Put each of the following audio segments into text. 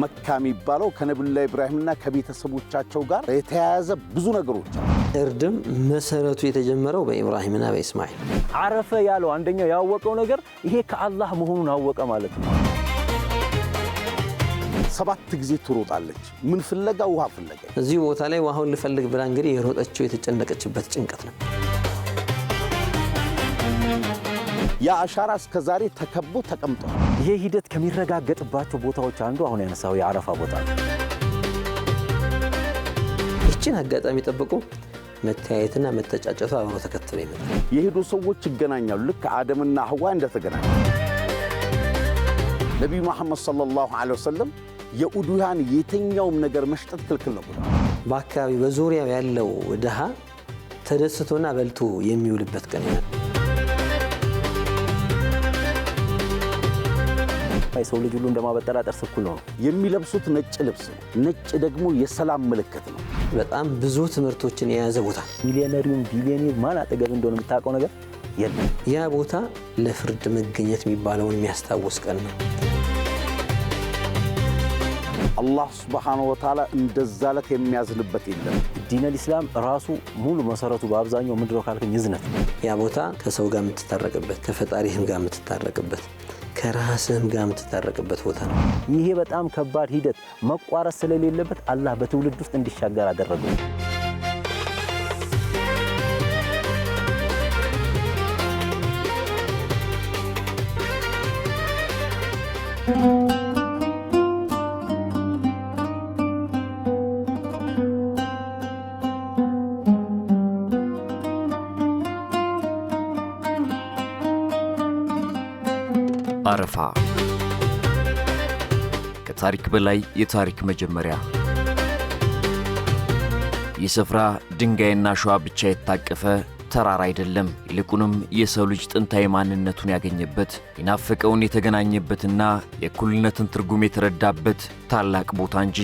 መካ የሚባለው ከነብዩላህ ኢብራሂምና ከቤተሰቦቻቸው ጋር የተያያዘ ብዙ ነገሮች አሉ። እርድም መሰረቱ የተጀመረው በኢብራሂምና በእስማኤል አረፈ ያለው አንደኛው ያወቀው ነገር ይሄ ከአላህ መሆኑን አወቀ ማለት ነው። 7 ጊዜ ትሮጣለች። ምን ፍለጋ? ውሃ ፍለጋ። እዚህ ቦታ ላይ ውሃውን ልፈልግ ብላ እንግዲህ የሮጠችው የተጨነቀችበት ጭንቀት ነው። ያ አሻራ እስከ ዛሬ ተከቦ ተቀምጧል። ይሄ ሂደት ከሚረጋገጥባቸው ቦታዎች አንዱ አሁን ያነሳው የአረፋ ቦታ ነው። እቺን አጋጣሚ ጠብቆ መተያየትና መተጫጨቱ አብሮ ተከትሎ ይመጣል። የሄዱ ሰዎች ይገናኛሉ። ልክ አደምና ሐዋ እንደተገናኙ ነብዩ መሐመድ ሰለላሁ ዐለይሂ ወሰለም የኡዱያን የትኛውም ነገር መሽጠት ክልክል ነው ብለው በአካባቢ በዙሪያው ያለው ድሃ ተደስቶና በልቶ የሚውልበት ቀን ነው። ሰው ልጅ ሁሉ እንደማበጠራጠር ስኩል ነው። የሚለብሱት ነጭ ልብስ ነው። ነጭ ደግሞ የሰላም ምልክት ነው። በጣም ብዙ ትምህርቶችን የያዘ ቦታ። ሚሊዮነሪውን ቢሊዮኔር ማን አጠገብ እንደሆነ የምታውቀው ነገር የለም። ያ ቦታ ለፍርድ መገኘት የሚባለውን የሚያስታውስ ቀን ነው። አላህ ሱብሓነሁ ወተዓላ እንደዛ ለት የሚያዝንበት የለም። ዲነል ኢስላም ራሱ ሙሉ መሰረቱ በአብዛኛው ምንድነው ካልከኝ እዝነት። ያ ቦታ ከሰው ጋር የምትታረቅበት፣ ከፈጣሪህም ጋር የምትታረቅበት፣ ከራስህም ጋር የምትታረቅበት ቦታ ነው። ይሄ በጣም ከባድ ሂደት መቋረጥ ስለሌለበት አላህ በትውልድ ውስጥ እንዲሻገር አደረገው። አረፋ ከታሪክ በላይ የታሪክ መጀመሪያ። ይህ ስፍራ ድንጋይና አሸዋ ብቻ የታቀፈ ተራራ አይደለም። ይልቁንም የሰው ልጅ ጥንታዊ ማንነቱን ያገኘበት፣ የናፈቀውን የተገናኘበትና የእኩልነትን ትርጉም የተረዳበት ታላቅ ቦታ እንጂ።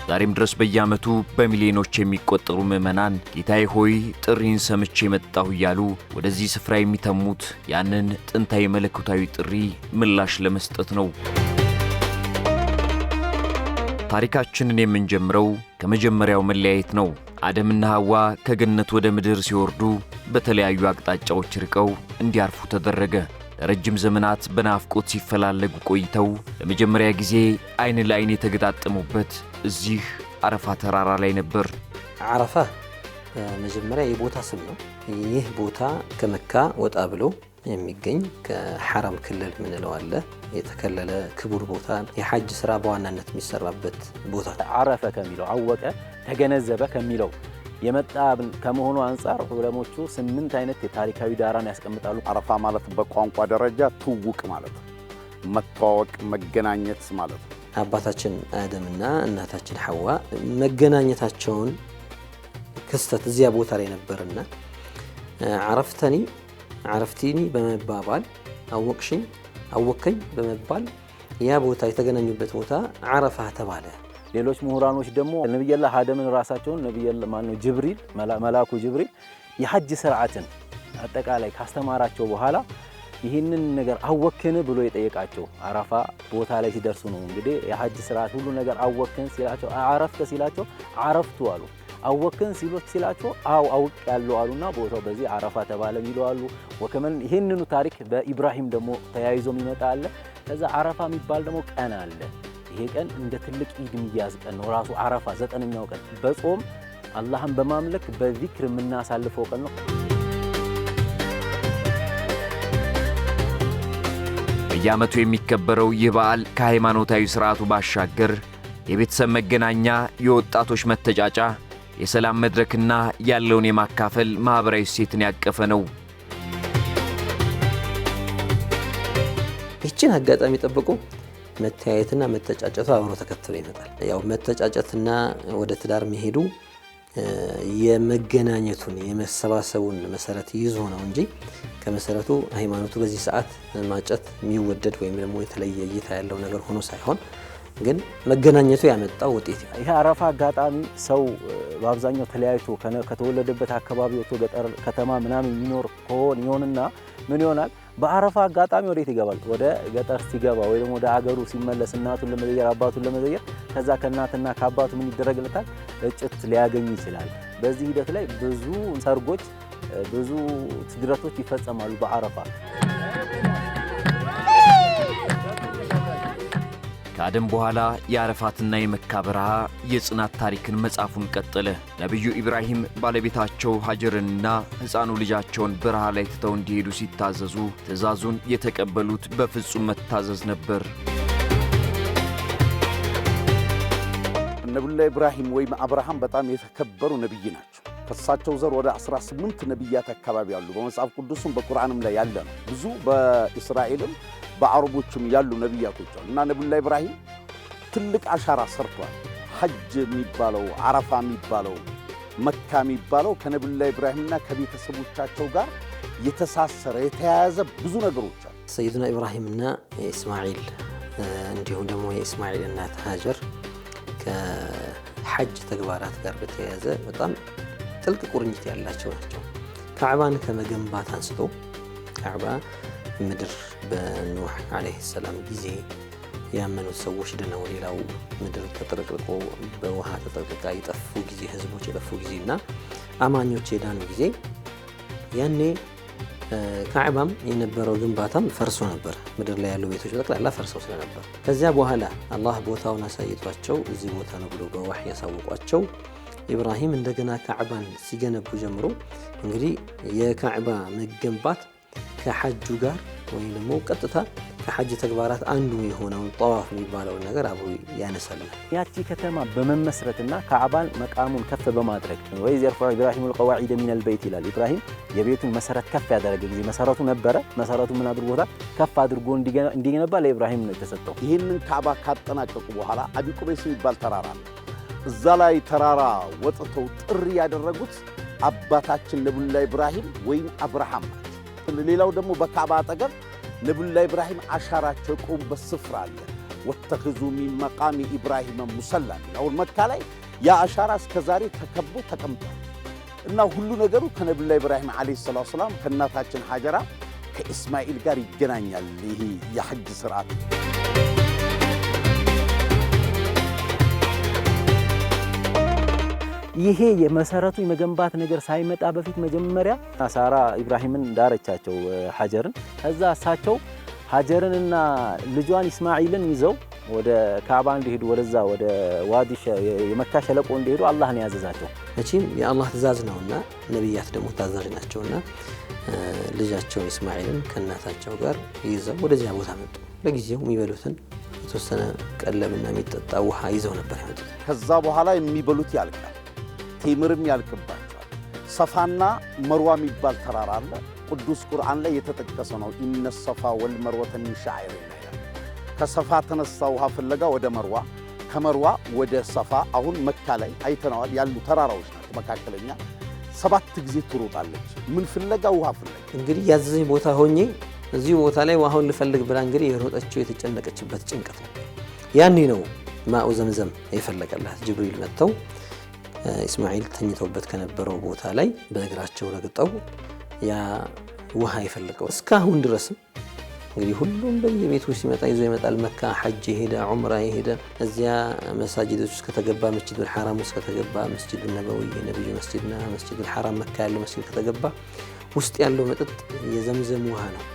ዛሬም ድረስ በየዓመቱ በሚሊዮኖች የሚቆጠሩ ምዕመናን ጌታዬ ሆይ ጥሪን ሰምቼ መጣሁ እያሉ ወደዚህ ስፍራ የሚተሙት ያንን ጥንታዊ መለኮታዊ ጥሪ ምላሽ ለመስጠት ነው። ታሪካችንን የምንጀምረው ከመጀመሪያው መለያየት ነው። አደምና ሐዋ ከገነት ወደ ምድር ሲወርዱ በተለያዩ አቅጣጫዎች ርቀው እንዲያርፉ ተደረገ። ለረጅም ዘመናት በናፍቆት ሲፈላለጉ ቆይተው ለመጀመሪያ ጊዜ አይን ለአይን የተገጣጠሙበት እዚህ አረፋ ተራራ ላይ ነበር። አረፋ በመጀመሪያ የቦታ ስም ነው። ይህ ቦታ ከመካ ወጣ ብሎ የሚገኝ ከሐረም ክልል ምንለው አለ የተከለለ ክቡር ቦታ፣ የሐጅ ስራ በዋናነት የሚሰራበት ቦታ። አረፈ ከሚለው አወቀ ተገነዘበ ከሚለው የመጣ ከመሆኑ አንፃር ዑለሞቹ 8 አይነት የታሪካዊ ዳራን ያስቀምጣሉ። አረፋ ማለት በቋንቋ ደረጃ ትውውቅ ማለት ነው። መተዋወቅ፣ መገናኘት ማለት ነው። አባታችን አደምና እናታችን ሐዋ መገናኘታቸውን ክስተት እዚያ ቦታ ላይ ነበርና አረፍቲኒ በመባባል አወቅሽኝ፣ አወከኝ በመባል ያ ቦታ የተገናኙበት ቦታ አረፋ ተባለ። ሌሎች ምሁራኖች ደግሞ ነብዩላህ አደምን ራሳቸውን ነብዩላህ ማነው ጅብሪል መላኩ ጅብሪል የሐጅ ስርዓትን አጠቃላይ ካስተማራቸው በኋላ ይህንን ነገር አወክን ብሎ የጠየቃቸው አረፋ ቦታ ላይ ሲደርሱ ነው። እንግዲህ የሐጅ ስርዓት ሁሉ ነገር አወክን ሲላቸው አረፍተ ሲላቸው አረፍቱ አሉ። አወክን ሲላቸው አውቅ ያለው አሉና ቦታው በዚህ አረፋ ተባለ ይላሉ። ወከመን ይሄንኑ ታሪክ በኢብራሂም ደግሞ ተያይዞ የሚመጣ አለ። ከዛ አረፋ የሚባል ደግሞ ቀን አለ። ይሄ ቀን እንደ ትልቅ ኢድ የሚያዝ ቀን ነው። ራሱ አረፋ 9ኛው ቀን በጾም አላህን በማምለክ በዚክር የምናሳልፈው ቀን ነው። በየዓመቱ የሚከበረው ይህ በዓል ከሃይማኖታዊ ሥርዓቱ ባሻገር የቤተሰብ መገናኛ፣ የወጣቶች መተጫጫ፣ የሰላም መድረክና ያለውን የማካፈል ማኅበራዊ እሴትን ያቀፈ ነው። ይህችን አጋጣሚ ጠብቆ መተያየትና መተጫጨቱ አብሮ ተከትሎ ይመጣል። ያው መተጫጨትና ወደ ትዳር መሄዱ የመገናኘቱን የመሰባሰቡን መሰረት ይዞ ነው እንጂ ከመሰረቱ ሃይማኖቱ በዚህ ሰዓት ማጨት የሚወደድ ወይም ደግሞ የተለየ እይታ ያለው ነገር ሆኖ ሳይሆን ግን መገናኘቱ ያመጣው ውጤት ነው። ይሄ አረፋ አጋጣሚ ሰው በአብዛኛው ተለያይቶ ከተወለደበት አካባቢ ወጥቶ ገጠር ከተማ ምናምን የሚኖር ይሆንና ምን ይሆናል በአረፋ አጋጣሚ ወዴት ይገባል? ወደ ገጠር ሲገባ ወይ ደግሞ ወደ ሀገሩ ሲመለስ እናቱን ለመዘየር አባቱን ለመዘየር ከዛ ከእናትና ከአባቱ ምን ይደረግለታል? እጭት ሊያገኝ ይችላል። በዚህ ሂደት ላይ ብዙ ሰርጎች፣ ብዙ ስግደቶች ይፈጸማሉ በአረፋ። ከአደም በኋላ የአረፋትና የመካ በረሃ የጽናት ታሪክን መጻፉን ቀጠለ። ነቢዩ ኢብራሂም ባለቤታቸው ሀጀርንና ሕፃኑ ልጃቸውን በረሃ ላይ ትተው እንዲሄዱ ሲታዘዙ ትእዛዙን የተቀበሉት በፍጹም መታዘዝ ነበር። ነቢዩላህ ኢብራሂም ወይም አብርሃም በጣም የተከበሩ ነቢይ ናቸው። ከእሳቸው ዘር ወደ 18 ነቢያት አካባቢ ያሉ በመጽሐፍ ቅዱስም በቁርአንም ላይ ያለ ነው። ብዙ በእስራኤልም በአረቦችም ያሉ ነቢያቶች አሉ እና ነቢዩላህ ኢብራሂም ትልቅ አሻራ ሰርቷል። ሐጅ የሚባለው አረፋ የሚባለው መካ የሚባለው ከነቢዩላህ ኢብራሂምና ከቤተሰቦቻቸው ጋር የተሳሰረ የተያያዘ ብዙ ነገሮች አሉ። ሰይዱና ኢብራሂምና ኢስማኤል እንዲሁም ደግሞ የኢስማኤል እናት ሀጀር ከሐጅ ተግባራት ጋር በተያያዘ በጣም ጥልቅ ቁርኝት ያላቸው ናቸው። ካዕባን ከመገንባት አንስቶ ካዕባ ምድር በኑህ ዓለይሂ ሰላም ጊዜ ያመኑት ሰዎች ድነው ሌላው ምድር ተጥለቅልቆ በውሃ ተጠቅልቃ የጠፉ ጊዜ ህዝቦች የጠፉ ጊዜና አማኞች የዳኑ ጊዜ ያኔ ካዕባም የነበረው ግንባታም ፈርሶ ነበር። ምድር ላይ ያሉ ቤቶች በጠቅላላ ፈርሰው ስለነበር ከዚያ በኋላ አላህ ቦታውን አሳይቷቸው እዚህ ቦታ ነው ብሎ በዋህይ ያሳወቋቸው ኢብራሂም እንደገና ካዕባን ሲገነቡ ጀምሮ እንግዲህ የካዕባ መገንባት ከሐጁ ጋር ወይ ደግሞ ቀጥታ ከሐጅ ተግባራት አንዱ የሆነውን ጠዋፍ የሚባለውን ነገር አብሮ ያነሳል። ያቺ ከተማ በመመስረትና ካዕባን መቃሙን ከፍ በማድረግ ወይ ዘርፈ ኢብራሂም القواعد من البيت ይላል። ኢብራሂም የቤቱን መሰረት ከፍ ያደረገ ጊዜ መሰረቱ ነበረ። መሰረቱ ምን አድርጎታል? ከፍ አድርጎ እንዲገነባ ለኢብራሂም ነው የተሰጠው። ይህንን ካዕባ ካጠናቀቁ በኋላ አቢ ቁበይስ የሚባል ተራራ ነው። እዛ ላይ ተራራ ወጥተው ጥሪ ያደረጉት አባታችን ነቢዩላህ ኢብራሂም ወይም አብርሃም። ሌላው ደግሞ በካዕባ አጠገብ ነቢዩላህ ኢብራሂም አሻራቸው የቆሙበት ስፍራ አለ። ወተኽዙ ሚን መቃሚ ኢብራሂም ሙሰላ። አሁን መካ ላይ ያ አሻራ እስከ ዛሬ ተከቦ ተቀምጧል እና ሁሉ ነገሩ ከነቢዩላህ ኢብራሂም ዓለይሂ ሰላቱ ወሰላም ከእናታችን ሀጀራ ከኢስማኤል ጋር ይገናኛል። ይሄ የሐጅ ስርዓት ይሄ የመሰረቱ የመገንባት ነገር ሳይመጣ በፊት መጀመሪያ ሳራ ኢብራሂምን ዳረቻቸው ሀጀርን። ከዛ እሳቸው ሀጀርንና ልጇን ኢስማኤልን ይዘው ወደ ካዕባ እንዲሄዱ ወደዛ ወደ ዋዲ የመካ ሸለቆ እንዲሄዱ አላህ ነው ያዘዛቸው። መቼም የአላህ ትእዛዝ ነውና ነቢያት ደግሞ ታዛዥ ናቸውና ልጃቸውን ኢስማኤልን ከእናታቸው ጋር ይዘው ወደዚያ ቦታ መጡ። ለጊዜው የሚበሉትን የተወሰነ ቀለምና የሚጠጣ ውሃ ይዘው ነበር ያመጡት። ከዛ በኋላ የሚበሉት ያልቃል፣ ቴምርም ያልቅባቸዋል። ሰፋና መርዋ የሚባል ተራራ አለ። ቅዱስ ቁርአን ላይ የተጠቀሰ ነው። ኢነ ሰፋ ወልመርወተ ሚን ሸዓኢሪላህ ይላል። ከሰፋ ተነሳ ውሃ ፍለጋ ወደ መርዋ፣ ከመርዋ ወደ ሰፋ። አሁን መካ ላይ አይተነዋል ያሉ ተራራዎች ናቸው። መካከለኛ 7 ጊዜ ትሮጣለች። ምን ፍለጋ? ውሃ ፍለጋ። እንግዲህ ያዘዘኝ ቦታ ሆኜ እዚሁ ቦታ ላይ ውሃውን ልፈልግ ብላ እንግዲህ የሮጠችው የተጨነቀችበት ጭንቀት ነው። ያኔ ነው ማኡ ዘምዘም የፈለቀላት። ጅብሪል መጥተው ኢስማኤል ተኝተውበት ከነበረው ቦታ ላይ በእግራቸው ረግጠው ያ ውሃ የፈለቀው። እስካሁን ድረስም እንግዲህ ሁሉም በየቤቱ ሲመጣ ይዞ ይመጣል። መካ ሐጅ የሄደ ዑምራ የሄደ እዚያ መሳጅዶች ውስጥ ከተገባ መስጂዱል ሐራም ውስጥ ከተገባ መስጂዱል ነበዊ የነብዩ መስጂድና መስጂዱል ሐራም መካ ያለው መስጂድ ከተገባ ውስጥ ያለው መጠጥ የዘምዘም ውሃ ነው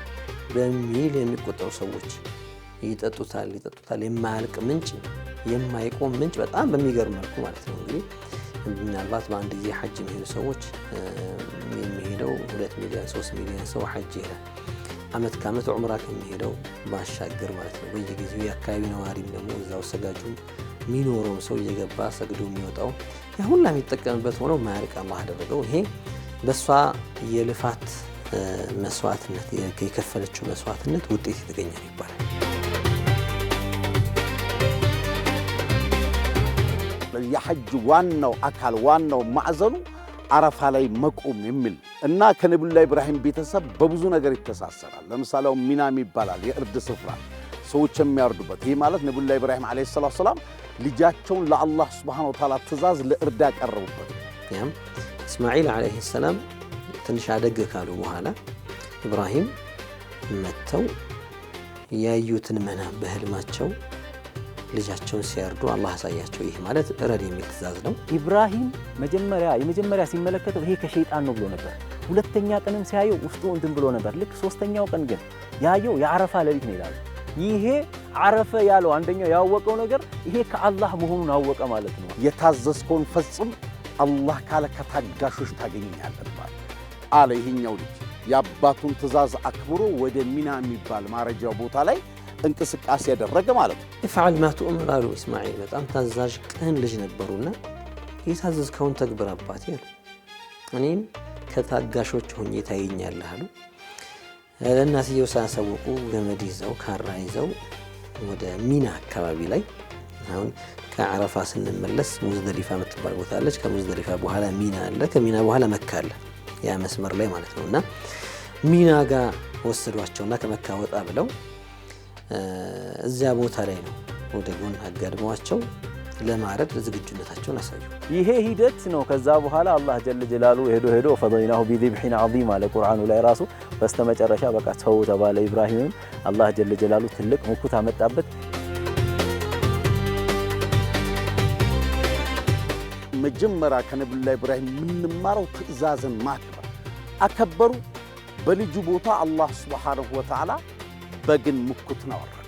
በሚል የሚቆጠሩ ሰዎች ይጠጡታል። የማያልቅ ምንጭ፣ የማይቆም ምንጭ በጣም በሚገርም መልኩ ማለት ነው። እንግዲህ ምናልባት በአንድ ጊዜ ሐጅ የሚሄዱ ሰዎች የሚሄደው 2 ሚሊዮን 3 ሚሊዮን ሰው ሐጅ ይሄዳል። ዓመት ከዓመት ዑምራ ከሚሄደው ባሻገር ማለት ነው። በየጊዜው የአካባቢ ነዋሪም ደግሞ እዛው ሰጋጁ የሚኖረው ሰው እየገባ ሰግዶ የሚወጣው ያ ሁላ የሚጠቀምበት ሆነው ማያልቅ አላህ አደረገው። ይሄ በእሷ የልፋት መስዋዕትነት የከፈለችው መስዋዕትነት ውጤት የተገኘ ነው ይባላል። የሐጅ ዋናው አካል ዋናው ማዕዘኑ አረፋ ላይ መቆም የሚል እና ከነቢዩላህ ኢብራሂም ቤተሰብ በብዙ ነገር ይተሳሰራል። ለምሳሌ ሚናም ይባላል የእርድ ስፍራ ሰዎች የሚያርዱበት። ይህ ማለት ነቢዩላህ ኢብራሂም ዓለይሂ ሰላቱ ወሰላም ልጃቸውን ለአላህ ሱብሓነሁ ወተዓላ ትእዛዝ ለእርድ ያቀረቡበት። ያም እስማኤል ዓለይሂ ሰላም ትንሽ አደግ ካሉ በኋላ ኢብራሂም መተው ያዩትን መናም በህልማቸው ልጃቸውን ሲያርዱ አላህ አሳያቸው። ይህ ማለት እረድ የሚል ትእዛዝ ነው። ኢብራሂም የመጀመሪያ ሲመለከተው ይሄ ከሸይጣን ነው ብሎ ነበር። ሁለተኛ ቀንም ሲያየው ውስጡ እንትን ብሎ ነበር። ልክ ሶስተኛው ቀን ግን ያየው የአረፋ ሌሊት ነው ይላል። ይሄ አረፈ ያለው አንደኛው ያወቀው ነገር ይሄ ከአላህ መሆኑን አወቀ ማለት ነው። የታዘዝከውን ፈጽም አላህ ካለ ከታጋሾች ታገኛለህ ማለት አለ። ይሄኛው ልጅ የአባቱን ትእዛዝ አክብሮ ወደ ሚና የሚባል ማረጃው ቦታ ላይ እንቅስቃሴ ያደረገ ማለት ነው። ኢፍዓል ማ ትኡመር አሉ ኢስማዒል። በጣም ታዛዥ ቅን ልጅ ነበሩና የታዘዝከውን ተግብር አባቴ አሉ። እኔም ከታጋሾች ሆኜ ታየኛለህ አሉ። ለእናትየው ሳያሳውቁ ገመድ ይዘው ካራ ይዘው ወደ ሚና አካባቢ ላይ አሁን ከዓረፋ ስንመለስ ሙዝደሊፋ የምትባል ቦታ አለች። ከሙዝደሊፋ በኋላ ሚና አለ። ከሚና በኋላ መካ አለ። ያ መስመር ላይ ማለት ነውና ሚና ጋር ወሰዷቸውና ከመካ ወጣ ብለው እዚያ ቦታ ላይ ነው ወደ ጎን አጋድመዋቸው ለማረድ ዝግጁነታቸውን አሳዩ። ይሄ ሂደት ነው። ከዛ በኋላ አላህ ጀለ ጀላሉ ሄዶ ፈደይናሁ ቢዚብሒን ዐዚም አለ ቁርአኑ ላይ ራሱ። በስተመጨረሻ በቃ ተው ተባለ። ኢብራሂምም አላህ ጀለ ጀላሉ ትልቅ ሙኩት አመጣበት። መጀመሪያ ከነብዩላህ ኢብራሂም የምንማረው ትእዛዝን ማክበር አከበሩ። በልጁ ቦታ አላህ ሱብሓነሁ ወተዓላ በግን ሙኩት ነው አወረደ።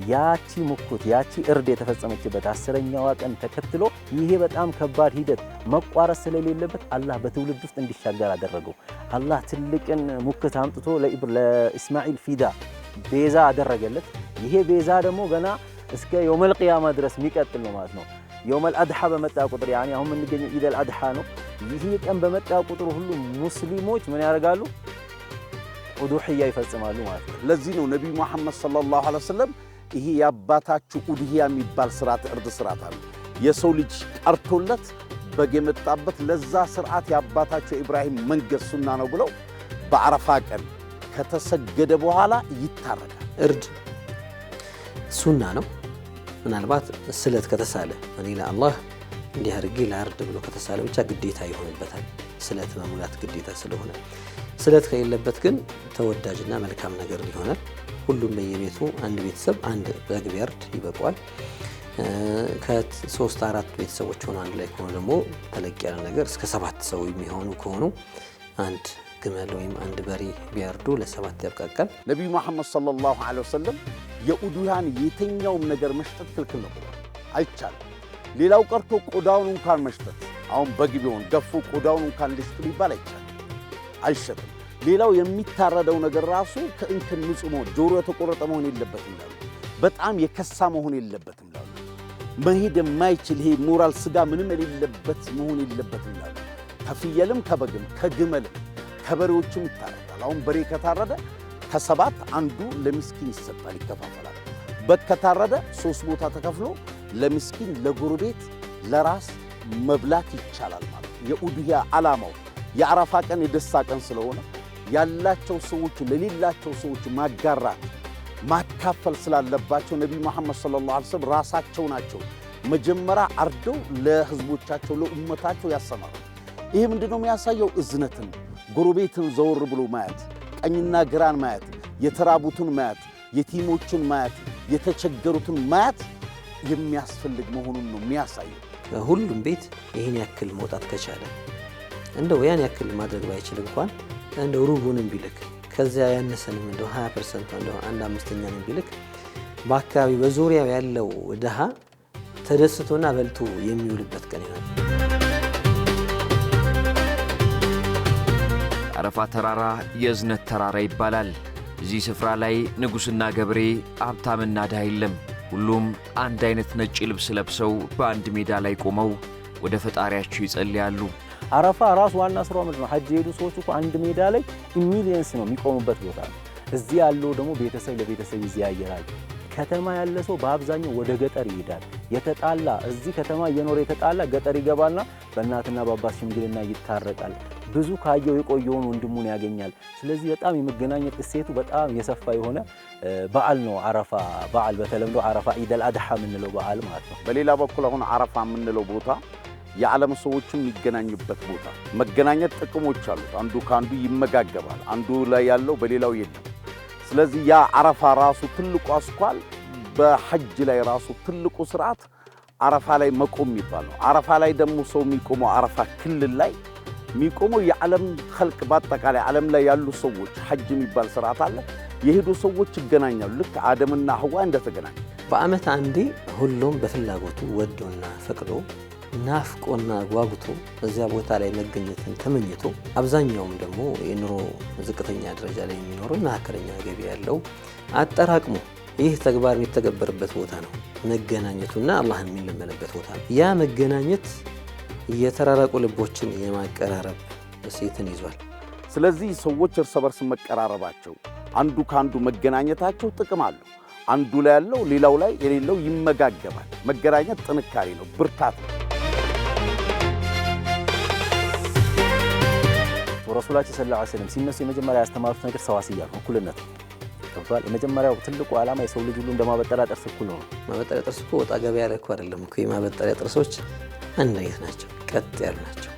ያቺ ሙኩት ያቺ እርድ የተፈጸመችበት 10ኛዋ ቀን ተከትሎ ይሄ በጣም ከባድ ሂደት መቋረጥ ስለሌለበት አላህ በትውልድ ውስጥ እንዲሻገር አደረገው። አላህ ትልቅን ሙክት አምጥቶ ለኢስማዒል ፊዳ ቤዛ አደረገለት። ይሄ ቤዛ ደግሞ ገና እስከ የውመል ቂያማ ድረስ የሚቀጥል ነው ማለት ነው። የውመል አድሓ በመጣ ቁጥር ያኒ አሁን የምንገኘው ኢደል አድሓ ነው። ይሄ ቀን በመጣ ቁጥር ሁሉ ሙስሊሞች ምን ያደርጋሉ? ኡዱህያ ይፈጽማሉ ማለት ነው። ለዚህ ነው ነብዩ መሐመድ ሰለላሁ ዐለይሂ ወሰለም ይሄ ያባታችሁ ኡድህያ የሚባል ስርዓት እርድ ስርዓት አለ። የሰው ልጅ ቀርቶለት በግ የመጣበት ለዛ ስርዓት ያባታቸው ኢብራሂም መንገድ ሱና ነው ብለው በአረፋ ቀን ከተሰገደ በኋላ ይታረዳል። እርድ ሱና ነው። ምናልባት ስለት ከተሳለ እኔ ለአላህ እንዲህ አድርጌ ላርድ ብሎ ከተሳለ ብቻ ግዴታ ይሆንበታል። ስለት መሙላት ግዴታ ስለሆነ ስለት ከሌለበት ግን ተወዳጅና መልካም ነገር ይሆናል። ሁሉም በየቤቱ አንድ ቤተሰብ አንድ በግ ቢያርድ ይበቃዋል። ከ3 4 ቤተሰቦች ሆነው አንድ ላይ ከሆነ ደግሞ ተለቅ ያለ ነገር እስከ 7 ሰው የሚሆኑ ከሆኑ አንድ ግመል ወይም አንድ በሬ ቢያርዱ ለ7 ያብቃቃል። ነብዩ መሐመድ ሰለላሁ ዐለይሂ ወሰለም የኡዱያን የትኛውም ነገር መሽጠት ክልክል ነው ብለዋል። አይቻልም። ሌላው ቀርቶ ቆዳውን እንኳን መሽጠት አሁን በግ ቢሆን ገፎ ቆዳውን እንኳን ልሽጥ ሊባል አይቻልም፣ አይሸጥም። ሌላው የሚታረደው ነገር ራሱ ከእንከን ንጹህ መሆን፣ ጆሮ የተቆረጠ መሆን የለበትም ይላሉ። በጣም የከሳ መሆን የለበትም ይላሉ። መሄድ የማይችል ይሄ ሞራል ስጋ ምንም የሌለበት መሆን የለበትም ይላሉ። ከፍየልም ከበግም ከግመልም ከበሬዎችም ይታረዳል። አሁን በሬ ከታረደ ከ7 አንዱ ለምስኪን ይሰጣል፣ ይከፋፈላል። በግ ከታረደ 3 ቦታ ተከፍሎ ለምስኪን፣ ለጎረቤት፣ ለራስ መብላት ይቻላል ማለት ነው። የኡድህያ ዓላማው የአረፋ ቀን የደስታ ቀን ስለሆነ ያላቸው ሰዎች ለሌላቸው ሰዎች ማጋራት ማካፈል ስላለባቸው ነብዩ መሐመድ ሰለላሁ ዐለይሂ ወሰለም ራሳቸው ናቸው መጀመሪያ አርደው ለህዝቦቻቸው ለኡመታቸው ያሰማሩ። ይሄ ምንድነው የሚያሳየው? እዝነትን፣ ጎረቤትን ዘወር ብሎ ማየት፣ ቀኝና ግራን ማየት፣ የተራቡትን ማየት፣ የቲሞችን ማየት፣ የተቸገሩትን ማየት የሚያስፈልግ መሆኑን ነው የሚያሳየው። ሁሉም ቤት ይህን ያክል መውጣት ከቻለ እንደው ያን ያክል ማድረግ ባይችል እንኳን እንደው ሩቡንም ቢልክ ከዚያ ያነሰንም እንደው 20% እንደው 1/5ኛን ቢልክ በአካባቢ በዙሪያው ያለው ድሃ ተደስቶና በልቶ የሚውልበት ቀን ይሆናል። አረፋ ተራራ የእዝነት ተራራ ይባላል። እዚህ ስፍራ ላይ ንጉሥና ገበሬ፣ ሀብታምና ድሃ የለም። ሁሉም አንድ አይነት ነጭ ልብስ ለብሰው በአንድ ሜዳ ላይ ቆመው ወደ ፈጣሪያቸው ይጸልያሉ። አረፋ ራሱ ዋና ስራው ምንድን ነው? ሐጅ የሄዱ ሰዎች እኮ አንድ ሜዳ ላይ ሚሊየንስ ነው የሚቆሙበት ቦታ ነው። እዚህ ያለው ደግሞ ቤተሰብ ለቤተሰብ ይዘያየራል። ከተማ ያለ ሰው በአብዛኛው ወደ ገጠር ይሄዳል። የተጣላ እዚህ ከተማ እየኖረ የተጣላ ገጠር ይገባና በእናትና በአባት ሽምግልና ይታረቃል። ብዙ ካየው የቆየውን ወንድሙን ያገኛል። ስለዚህ በጣም የመገናኘት እሴቱ በጣም የሰፋ የሆነ በዓል ነው አረፋ በዓል። በተለምዶ አረፋ ኢደል አድሓ የምንለው በዓል ማለት ነው። በሌላ በኩል አሁን አረፋ የምንለው ቦታ የዓለም ሰዎችም የሚገናኙበት ቦታ፣ መገናኘት ጥቅሞች አሉት። አንዱ ከአንዱ ይመጋገባል። አንዱ ላይ ያለው በሌላው የለም። ስለዚህ ያ አረፋ ራሱ ትልቁ አስኳል በሐጅ ላይ ራሱ ትልቁ ስርዓት አረፋ ላይ መቆም ይባላል። አረፋ ላይ ደግሞ ሰው የሚቆመው አረፋ ክልል ላይ የሚቆመው የዓለም ኸልቅ በአጠቃላይ ዓለም ላይ ያሉ ሰዎች ሐጅ የሚባል ስርዓት አለ። የሄዱ ሰዎች ይገናኛሉ። ልክ አደምና ሐዋ እንደተገናኙ በዓመት አንዴ ሁሉም በፍላጎቱ ወዶና ፈቅዶ ናፍቆና ጓጉቶ እዚያ ቦታ ላይ መገኘትን ተመኝቶ አብዛኛውም ደግሞ የኑሮ ዝቅተኛ ደረጃ ላይ የሚኖረው መካከለኛ ገቢ ያለው አጠራቅሞ ይህ ተግባር የሚተገበርበት ቦታ ነው። መገናኘቱና አላህን የሚለመንበት ቦታ ነው። ያ መገናኘት የተራራቁ ልቦችን የማቀራረብ እሴትን ይዟል። ስለዚህ ሰዎች እርስ በርስ መቀራረባቸው አንዱ ካንዱ መገናኘታቸው ጥቅም አለው። አንዱ ላይ ያለው ሌላው ላይ የሌለው ይመጋገባል። መገናኘት ጥንካሬ ነው፣ ብርታት ነው። ረሱላችን ሰለላሁ ዐለይሂ ወሰለም ሲነሱ የመጀመሪያ ያስተማሩት ነገር ሰዋስያ ነው፣ እኩልነት ነው። ተብሏል። የመጀመሪያው ትልቁ ዓላማ የሰው ልጅ ሁሉ እንደማበጠሪያ ጥርስ እኩል ነው። ማበጠሪያ ጥርስ እኮ ወጣ ገበያ ላይ እኮ አይደለም እኮ። የማበጠሪያ ጥርሶች አንድ አይነት ናቸው፣ ቀጥ ያሉ ናቸው፣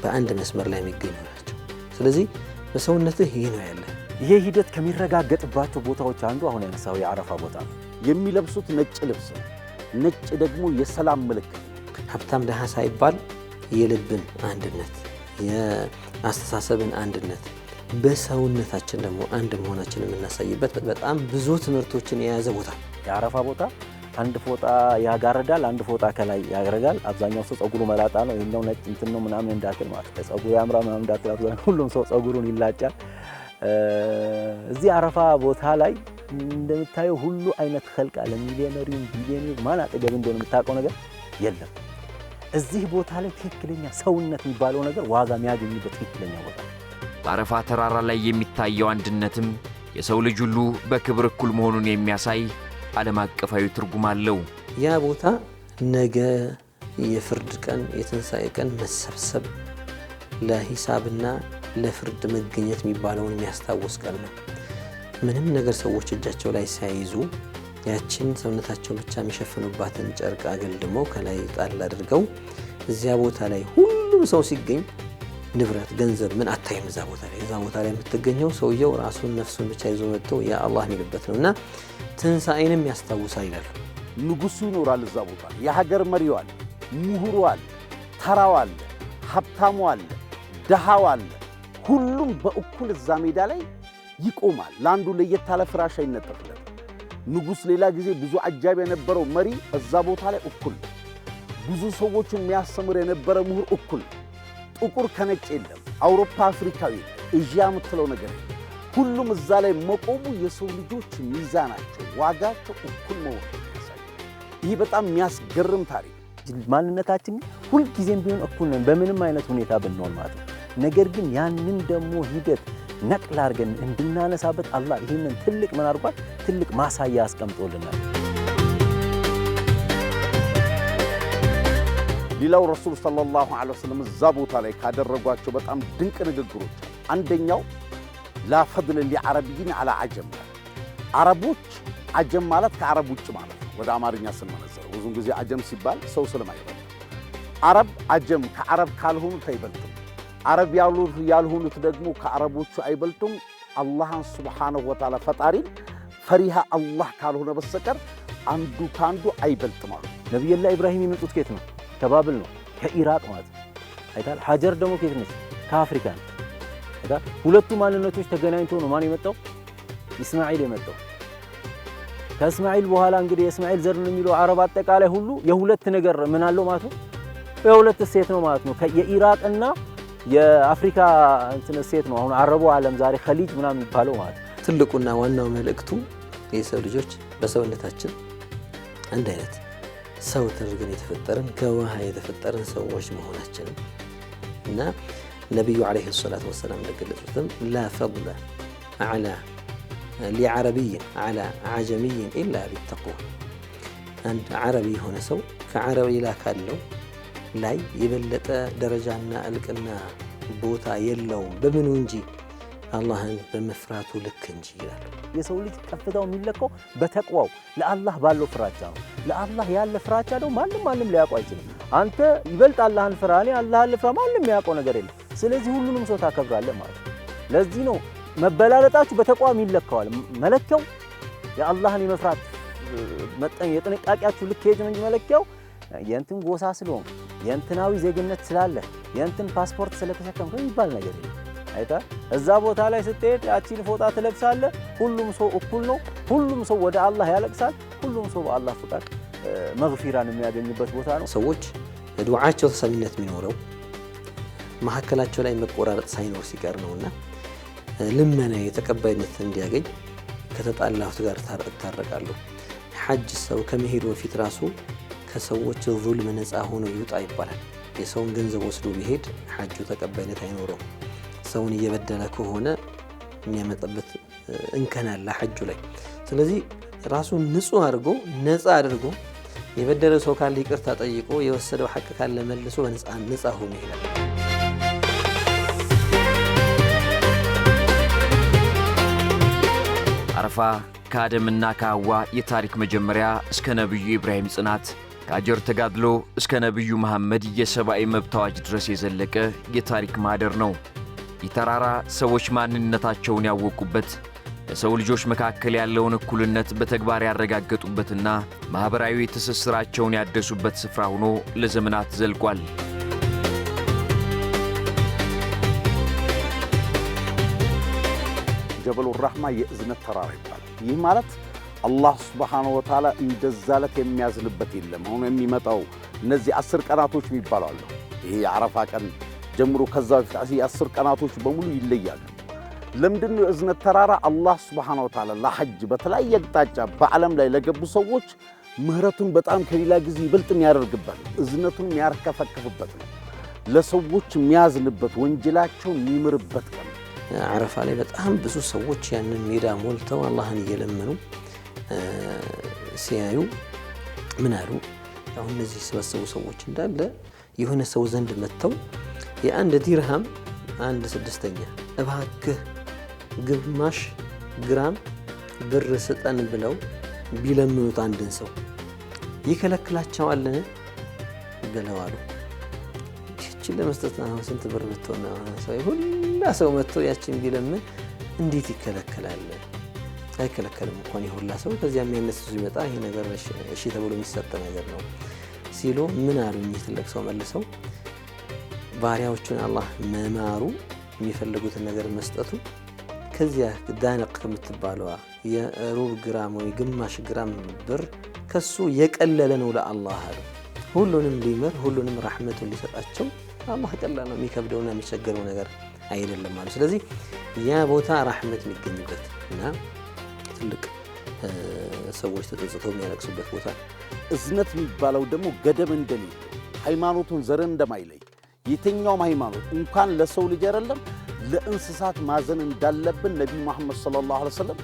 በአንድ መስመር ላይ የሚገኙ ናቸው። ስለዚህ በሰውነትህ ይህ ነው ያለ። ይሄ ሂደት ከሚረጋገጥባቸው ቦታዎች አንዱ አሁን ያነሳው የአረፋ ቦታ ነው። የሚለብሱት ነጭ ልብስ ነው። ነጭ ደግሞ የሰላም ምልክት ነው። ሀብታም ደሃ ሳይባል የልብን አንድነት፣ የአስተሳሰብን አንድነት፣ በሰውነታችን ደግሞ አንድ መሆናችን የምናሳይበት በጣም ብዙ ትምህርቶችን የያዘ ቦታ። የአረፋ ቦታ አንድ ፎጣ ያጋርዳል፣ አንድ ፎጣ ከላይ ያገረጋል። አብዛኛው ሰው ጸጉሩ መላጣ ነው፣ ይሄኛው ነጭ እንትን ነው ምናምን እንዳትል ማለት ነው። ጸጉሩ ያምራ ምናምን እንዳትል፣ አብዛኛው ሁሉም ሰው ጸጉሩን ይላጫል። እዚህ አረፋ ቦታ ላይ እንደምታየው ሁሉ አይነት ኸልቅ አለ። ሚሊዮነሪው ቢሊዮነሩ ማን አጠገብ እንደሆነ የምታውቀው ነገር የለም። እዚህ ቦታ ላይ ትክክለኛ ሰውነት የሚባለው ነገር ዋጋ የሚያገኝበት ትክክለኛ ቦታ ነው። በአረፋ ተራራ ላይ የሚታየው አንድነትም የሰው ልጅ ሁሉ በክብር እኩል መሆኑን የሚያሳይ ዓለም አቀፋዊ ትርጉም አለው። ያ ቦታ ነገ የፍርድ ቀን፣ የትንሣኤ ቀን መሰብሰብ ለሂሳብና ለፍርድ መገኘት የሚባለውን የሚያስታውስ ቀን ነው። ምንም ነገር ሰዎች እጃቸው ላይ ሳይይዙ ያችን ሰውነታቸው ብቻ የሚሸፍኑባትን ጨርቅ አገልድመው ከላይ ጣል አድርገው እዚያ ቦታ ላይ ሁሉም ሰው ሲገኝ ንብረት፣ ገንዘብ ምን አታይም። እዛ ቦታ ላይ የምትገኘው ሰውየው ራሱን ነፍሱን ብቻ ይዞ መጥቶ ያ አላህ የሚልበት ነውና ትንሣኤንም ያስታውሳል ይላሉ። ንጉሱ ይኖራል እዛ ቦታ። የሀገር መሪው አለ፣ ምሁሩ አለ፣ ተራው አለ፣ ሀብታሙ አለ፣ ደሃው አለ። ሁሉም በእኩል እዛ ሜዳ ላይ ይቆማል። ለአንዱ ለየት ያለ ፍራሽ አይነጠፍለት። ንጉስ ሌላ ጊዜ ብዙ አጃቢ የነበረው መሪ እዛ ቦታ ላይ እኩል፣ ብዙ ሰዎችን የሚያስተምር የነበረ ምሁር እኩል። ጥቁር ከነጭ የለም፣ አውሮፓ አፍሪካዊ፣ ኤዥያ የምትለው ነገር የለም። ሁሉም እዛ ላይ መቆሙ የሰው ልጆች ሚዛናቸው፣ ዋጋቸው እኩል መሆኑ ያሳያል። ይህ በጣም የሚያስገርም ታሪክ። ማንነታችን ሁልጊዜም ቢሆን እኩል ነን በምንም አይነት ሁኔታ ብንሆን ማለት ነው። ነገር ግን ያንን ደግሞ ሂደት ነቅል አድርገን እንድናነሳበት አላህ ይህንን ትልቅ ምን አድርጓል? ትልቅ ማሳያ አስቀምጦልናል። ሌላው ረሱል ሰለላሁ ዐለይሂ ወሰለም እዛ ቦታ ላይ ካደረጓቸው በጣም ድንቅ ንግግሮች አንደኛው ላ ፈድለ ሊዐረቢይን ዐላ ዐጀም። አረቦች ዐጀም ማለት ከአረብ ውጭ ማለት ነው። ወደ አማርኛ ስንመነዘረው ብዙውን ጊዜ ዐጀም ሲባል ሰው ስለማይረዳ አረብ ዐጀም ከአረብ ካልሆኑት አይበልጥም። አረብ ያልሆኑት ደግሞ ከአረቦቹ አይበልጡም። አላህን ሱብሓነሁ ወተዓላ ፈጣሪን ፈሪሃ አላህ ካልሆነ በስተቀር አንዱ ካንዱ አይበልጥም አሉ። ነቢዩላህ ኢብራሂም የመጡት ከየት ነው? ከባብል ነው፣ ከኢራቅ ማለት ነው። አይታል። ሀጀር ደግሞ ከየት ነች? ከአፍሪካ ነው። አይታል። ሁለቱ ማንነቶች ተገናኝተው ነው ማን የመጣው? ኢስማኤል የመጣው። ከእስማኤል በኋላ እንግዲህ የእስማኤል ዘር ነው የሚለው አረብ አጠቃላይ ሁሉ የሁለት ነገር ምን አለው ማለት ነው? የሁለት እሴት ነው ማለት ነው። የኢራቅና የአፍሪካ እንትን እሴት ነው። አሁን አረቡ ዓለም ዛሬ ኸሊጅ ምናምን የሚባለው ማለት ነው። ትልቁና ዋናው መልእክቱ የሰው ልጆች በሰውነታችን አንድ አይነት ሰው ተደርገን የተፈጠርን ከውሃ የተፈጠርን ሰዎች መሆናችን እና ነቢዩ ዓለይሂ ሰላቱ ወሰላም እንደገለጹትም ላ ፈድለ ሊዐረቢይን ዐላ ዐጀሚይን ኢላ ቢተቅዋ። አንድ ዓረቢ የሆነ ሰው ከዓረቢ ላ ካለው ላይ የበለጠ ደረጃና እልቅና ቦታ የለውም በምኑ እንጂ አላህን በመፍራቱ ልክ እንጂ ይላሉ። የሰው ልጅ ከፍታው የሚለካው በተቅዋው ለአላህ ባለው ፍራቻ ነው። ለአላህ ያለ ፍራቻ ደግሞ ማንም ሊያውቀው አይችልም። አንተ ይበልጥ አላህን ፍራ፣ እኔ አላህን ልፍራ፣ ማንም የሚያውቀው ነገር የለም። ስለዚህ ሁሉንም ሰው ታከብራለህ ማለት ነው። ለዚህ ነው መበላለጣችሁ በተቋም ይለካዋል። መለኪያው የአላህን የመፍራት መጠን የጥንቃቄያችሁ ልክ ነው እንጂ መለኪያው የእንትን ጎሳ ስለሆነ የእንትናዊ ዜግነት ስላለ የእንትን ፓስፖርት ስለተሸከምክ የሚባል ነገር የለም። አይታ እዛ ቦታ ላይ ስትሄድ ያቺን ፎጣ ትለብሳለህ። ሁሉም ሰው እኩል ነው። ሁሉም ሰው ወደ አላህ ያለቅሳል። ሁሉም ሰው በአላህ ፍቃድ መግፊራን የሚያገኝበት ቦታ ነው። ሰዎች ዱዓቸው ተሰሚነት የሚኖረው መሀከላቸው ላይ መቆራረጥ ሳይኖር ሲቀር ነውና ልመና የተቀባይነት እንዲያገኝ ከተጣላሁት ጋር ታረቃለሁ። ሐጅ ሰው ከመሄዱ በፊት ራሱ ከሰዎች ዙልም ነፃ ሆኖ ይውጣ ይባላል። የሰውን ገንዘብ ወስዶ ቢሄድ ሐጁ ተቀባይነት አይኖረው። ሰውን እየበደለ ከሆነ የሚያመጣበት እንከን አለ ሐጁ ላይ። ስለዚህ ራሱን ንጹህ አድርጎ ነፃ አድርጎ የበደለ ሰው ካለ ይቅርታ ጠይቆ የወሰደው ሐቅ ካለ መልሶ ነፃ ሆኖ ይሄዳል። አረፋ ከአደምና ከሐዋ የታሪክ መጀመሪያ እስከ ነብዩ ኢብራሂም ጽናት፣ ከአጀር ተጋድሎ እስከ ነብዩ መሐመድ የሰብአዊ መብት አዋጅ ድረስ የዘለቀ የታሪክ ማህደር ነው። ይህ ተራራ ሰዎች ማንነታቸውን ያወቁበት፣ በሰው ልጆች መካከል ያለውን እኩልነት በተግባር ያረጋገጡበትና ማህበራዊ ትስስራቸውን ያደሱበት ስፍራ ሆኖ ለዘመናት ዘልቋል። ጀበሉ ረሕማ የእዝነት ተራራ ይባላል። ይህ ማለት አላህ ሱብሓነሁ ወተዓላ እንደዛለት የሚያዝንበት የለም። አሁን የሚመጣው እነዚህ 10 ቀናቶች የሚባሉ አሉ። ይሄ የዓረፋ ቀን ጀምሮ ከዛ በፊት 10 ቀናቶች በሙሉ ይለያሉ። ለምንድነው የእዝነት ተራራ? አላህ ሱብሓነሁ ወተዓላ ለሐጅ በተለያየ አቅጣጫ በዓለም ላይ ለገቡ ሰዎች ምህረቱን በጣም ከሌላ ጊዜ ይበልጥ የሚያደርግበት፣ እዝነቱን የሚያርከፈክፍበት ነው። ለሰዎች የሚያዝንበት፣ ወንጀላቸውን የሚምርበት ቀን። ዓረፋ ላይ በጣም ብዙ ሰዎች ያንን ሜዳ ሞልተው አላህን እየለመኑ ሲያዩ ምን አሉ? አሁን እነዚህ ሰበሰቡ ሰዎች እንዳለ የሆነ ሰው ዘንድ መጥተው የአንድ ዲርሃም 1/6 እባክህ ግማሽ ግራም ብር ስጠን ብለው ቢለምኑት አንድን ሰው ይከለክላቸዋልን ብለው አሉ። ይህችን ለመስጠት አሁን ስንት ብር ብትሆን ሁላ ሰው መጥቶ ያችን ቢለምን እንዴት ይከለከላል? አይከለከልም እንኳን የሁላ ሰው። ከዚያ የሚያነሱ ሲመጣ ይሄ ነገር እሺ ተብሎ የሚሰጥ ነገር ነው ሲሉ ምን አሉኝ? ትልቅ ሰው መልሰው ባሪያዎቹን አላህ መማሩ የሚፈልጉትን ነገር መስጠቱ ከዚያ ዳነቅ ከምትባለዋ የሩብ ግራም ወይ ግማሽ ግራም ብር ከሱ የቀለለ ነው ለአላህ አሉ። ሁሉንም ሊመር ሁሉንም ረሕመቱን ሊሰጣቸው አላህ ቀላል ነው፣ የሚከብደውና የሚቸገረው ነገር አይደለም አሉ። ስለዚህ ያ ቦታ ረሕመት የሚገኝበት እና ትልቅ ሰዎች ተጸጽተው የሚያለቅሱበት ቦታ። እዝነት የሚባለው ደግሞ ገደብ እንደሌለ፣ ሃይማኖቱን ዘርን እንደማይለይ፣ የትኛውም ሃይማኖት እንኳን ለሰው ልጅ አይደለም ለእንስሳት ማዘን እንዳለብን ነቢዩ መሐመድ ሰለላሁ ዐለይሂ ወሰለም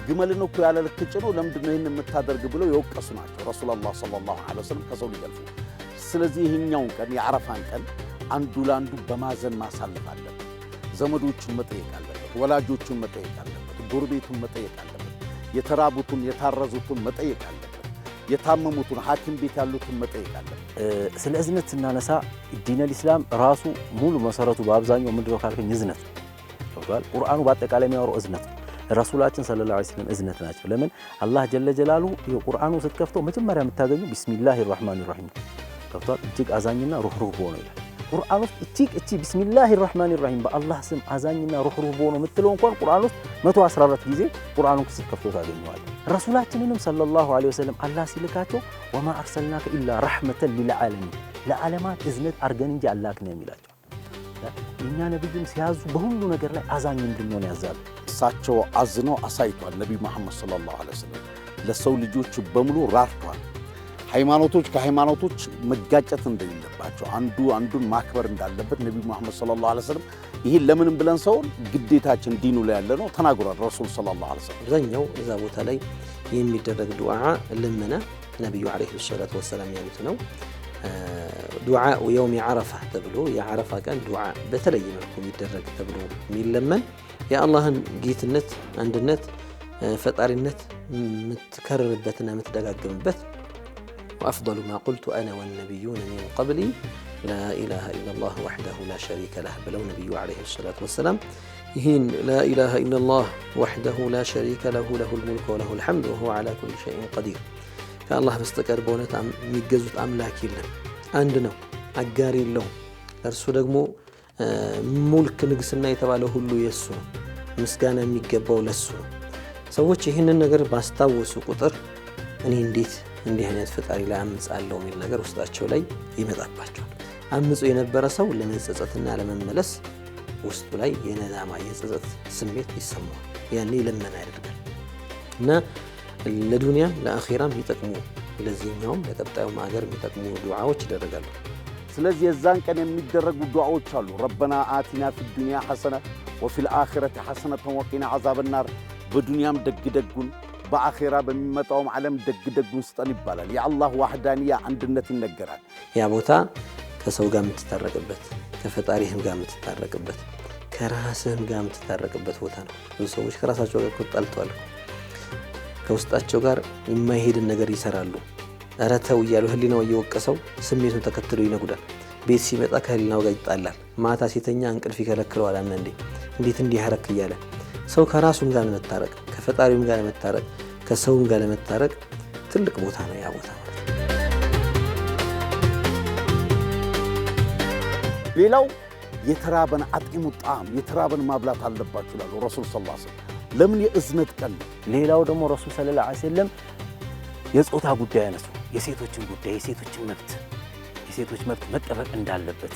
ግመልን እኮ ያለ ልክ ጭኖ ለምንድነው ይህን የምታደርግ ብለው የወቀሱ ናቸው ረሱላላህ ሰለላሁ ዐለይሂ ወሰለም ከሰው ልጅ አልፎ። ስለዚህ ይህኛውን ቀን የዓረፋን ቀን አንዱ ለአንዱ በማዘን ማሳለፍ አለበት። ዘመዶቹን መጠየቅ አለበት፣ ወላጆቹን መጠየቅ አለበት፣ ጎረቤቱን መጠየቅ አለበት፣ የተራቡትን የታረዙትን መጠየቅ አለበት፣ የታመሙትን ሐኪም ቤት ያሉትን መጠየቅ አለበት። ስለ እዝነት ስናነሳ ዲነል ኢስላም ራሱ ሙሉ መሰረቱ በአብዛኛው ምንድነው ካልከኝ እዝነት ነው። ቁርአኑ በአጠቃላይ የሚያወራው እዝነት ነው። ረሱላችን ሰለላሁ ዐለይሂ ወሰለም እዝነት ናቸው። ለምን አላህ ጀለ ጀላሉ ቁርአኑ ስትከፍተው መጀመሪያ የምታገኙ ቢስሚላሂር ረህማኒር ረሂም ከፍቷል። እጅግ አዛኝና ሩህሩህ በሆነው ይላል ቁርአን ውስጥ። እቺ ቢስሚላሂር ረህማኒር ረሂም በአላህ ስም አዛኝና ሩህሩህ በሆነው የምትለው እንኳን ቁርአን ውስጥ 114 ጊዜ ቁርአኑን ስትከፍተው ታገኘዋለህ። ረሱላችንንም ሰለላሁ ዐለይሂ ወሰለም አላህ ሲልካቸው ወማ አርሰልናከ ኢላ ረሕመተን ሊልዓለሚን ለዓለማት እዝነት አርገን እንጂ አላክን የሚላቸው። የእኛ ነብይም ሲያዙ በሁሉ ነገር ላይ አዛኝ እንድንሆን ያዛሉ። እሳቸው አዝነው አሳይቷል። ነቢዩ መሐመድ ሰለላሁ ዐለይሂ ወሰለም ለሰው ልጆች በሙሉ ራርቷል። ሃይማኖቶች ከሃይማኖቶች መጋጨት እንደሌለባቸው፣ አንዱ አንዱን ማክበር እንዳለበት ነቢዩ መሐመድ ሰለላሁ ዐለይሂ ወሰለም ይህን ለምንም ብለን ሰውን ግዴታችን ዲኑ ላይ ያለ ነው ተናግሯል ረሱል ሰለላሁ ዐለይሂ ወሰለም። አብዛኛው እዛ ቦታ ላይ የሚደረግ ዱዓ ልመና ነቢዩ ዐለይሂ ሰላቱ ወሰላም ያሉት ነው። ዱዓ የውም የዓረፋ ተብሎ የዓረፋ ቀን ዱዓ በተለየ መልኩ የሚደረግ ተብሎ የሚለመን የአላህን ጌትነት፣ አንድነት፣ ፈጣሪነት የምትከርርበትና የምትደጋግምበት وأفضل ما قلت أنا والنبيون من قبلي لا إله إلا الله وحده لا شريك له ብለው ነቢዩ ዐለይሂ ሰላቱ ወሰላም ይህን ላኢላሃ ኢለላህ ወሕደሁ ላ ሸሪከ ለሁ ለሁል ሙልክ ወለሁል ሐምድ ወሁወ ዐላ ኩሊ ሸይኢን ቀዲር። ከአላህ በስተቀር በእውነት የሚገዙት አምላክ የለም፣ አንድ ነው፣ አጋር የለውም። እርሱ ደግሞ ሙልክ ንግስና የተባለው ሁሉ የእሱ ነው፣ ምስጋና የሚገባው ለሱ ነው። ሰዎች ይህንን ነገር ባስታወሱ ቁጥር እኔ እንዴት እንዲህ አይነት ፈጣሪ ላይ አምጻለሁ የሚል ነገር ውስጣቸው ላይ ይመጣባቸዋል። አምጾ የነበረ ሰው ለመጸጸትና ለመመለስ ውስጡ ላይ የነዳማ የጸጸት ስሜት ይሰማዋል። ያኔ ለመና ያደርጋል እና ለዱንያም ለአኺራም የሚጠቅሙ ለዚህኛውም ለቀጣዩም ሀገር የሚጠቅሙ ዱዓዎች ይደረጋሉ። ስለዚህ የዛን ቀን የሚደረጉ ዱዓዎች አሉ። ረበና አቲና ፊ ዱንያ ሐሰነ ወፊል አኺረቲ ሐሰነተን ወቂና ዐዛበናር። በዱንያም ደግደጉን በአኺራ በሚመጣውም ዓለም ደግደጉን ስጠን ይባላል። የአላህ ዋህዳንያ አንድነት ይነገራል። ያ ቦታ ከሰው ጋር የምትታረቅበት፣ ከፈጣሪህም ጋር የምትታረቅበት፣ ከራስህም ጋር የምትታረቅበት ቦታ ነው። ብዙ ሰዎች ከራሳቸው ጋር ተጣልተዋል። ከውስጣቸው ጋር የማይሄድን ነገር ይሰራሉ። ኧረ ተው እያሉ ህሊናው እየወቀሰው ስሜቱን ተከትሎ ይነጉዳል። ቤት ሲመጣ ከህሊናው ጋር ይጣላል። ማታ ሲተኛ እንቅልፍ ይከለክለዋል። አንዳንዴ እንዴት እንዲህ ያረክ እያለ ሰው ከራሱም ጋር ለመታረቅ፣ ከፈጣሪውም ጋር ለመታረቅ፣ ከሰውም ጋር ለመታረቅ ትልቅ ቦታ ነው ያ ቦታ ማለት ነው። ሌላው የተራበን አጥዒሙ ጣዕም፣ የተራበን ማብላት አለባችሁ ይላሉ ረሱል ሰለላሁ ዐለይሂ ወሰለም። ለምን? የእዝነት ቀን ነው። ሌላው ደግሞ ረሱል ሰለላሁ ዐለይሂ ወሰለም የጾታ ጉዳይ ያነሱ፣ የሴቶችን ጉዳይ፣ የሴቶች መብት መጠበቅ እንዳለበት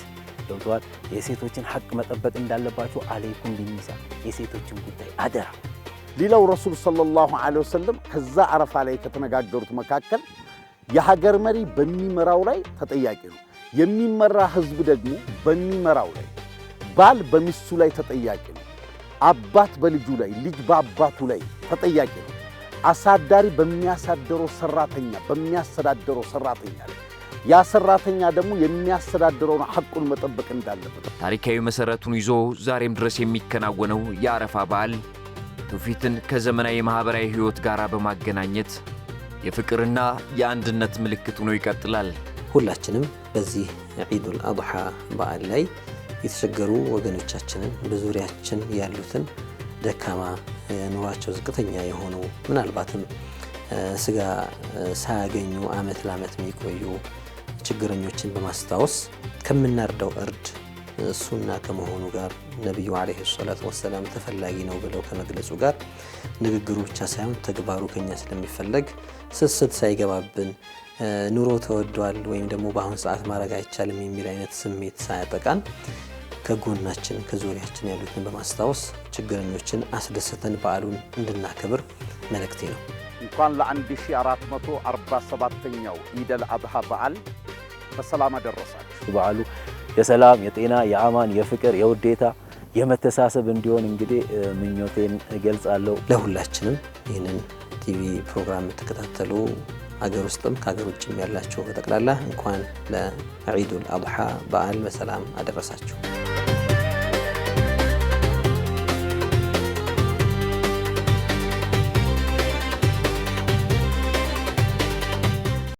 ገብተዋል። የሴቶችን ሐቅ መጠበቅ እንዳለባቸው አለይኩም ቢኒሳ፣ የሴቶችን ጉዳይ አደራ። ሌላው ረሱል ሰለላሁ ዐለይሂ ወሰለም ከዛ አረፋ ላይ ከተነጋገሩት መካከል የሀገር መሪ በሚመራው ላይ ተጠያቂ ነው። የሚመራ ህዝብ ደግሞ በሚመራው ላይ፣ ባል በሚስቱ ላይ ተጠያቂ ነው። አባት በልጁ ላይ፣ ልጅ በአባቱ ላይ ተጠያቂ ነው። አሳዳሪ በሚያሳደረው ሰራተኛ ላይ፣ ያ ሰራተኛ ደግሞ የሚያስተዳድረውን ሐቁን መጠበቅ እንዳለበት። ታሪካዊ መሰረቱን ይዞ ዛሬም ድረስ የሚከናወነው የአረፋ በዓል ትውፊትን ከዘመናዊ ማህበራዊ ህይወት ጋር በማገናኘት የፍቅርና የአንድነት ምልክት ሆኖ ይቀጥላል። ሁላችንም በዚህ ዒዱል አድሓ በዓል ላይ የተቸገሩ ወገኖቻችንን በዙሪያችን ያሉትን ደካማ ኑሯቸው ዝቅተኛ የሆኑ ምናልባትም ስጋ ሳያገኙ ዓመት ለዓመት የሚቆዩ ችግረኞችን በማስታወስ ከምናርደው እርድ ሱና ከመሆኑ ጋር ነቢዩ ዓለይሂ ሰላቱ ወሰላም ተፈላጊ ነው ብለው ከመግለጹ ጋር ንግግሩ ብቻ ሳይሆን ተግባሩ ከኛ ስለሚፈለግ ስስት ሳይገባብን ኑሮ ተወዷል ወይም ደግሞ በአሁን ሰዓት ማድረግ አይቻልም የሚል አይነት ስሜት ሳያጠቃን ከጎናችን ከዙሪያችን ያሉትን በማስታወስ ችግረኞችን አስደስተን በዓሉን እንድናከብር መልእክቴ ነው። እንኳን ለ1447ኛው ኢደል አድሃ በዓል በሰላም አደረሳችሁ። በዓሉ የሰላም፣ የጤና፣ የአማን፣ የፍቅር፣ የውዴታ፣ የመተሳሰብ እንዲሆን እንግዲህ ምኞቴን እገልጻለሁ። ለሁላችንም ይህንን ቲቪ ፕሮግራም የምትከታተሉ አገር ውስጥም ከሀገር ውጭም ያላችሁ በጠቅላላ እንኳን ለዒዱል አድሓ በዓል በሰላም አደረሳችሁ።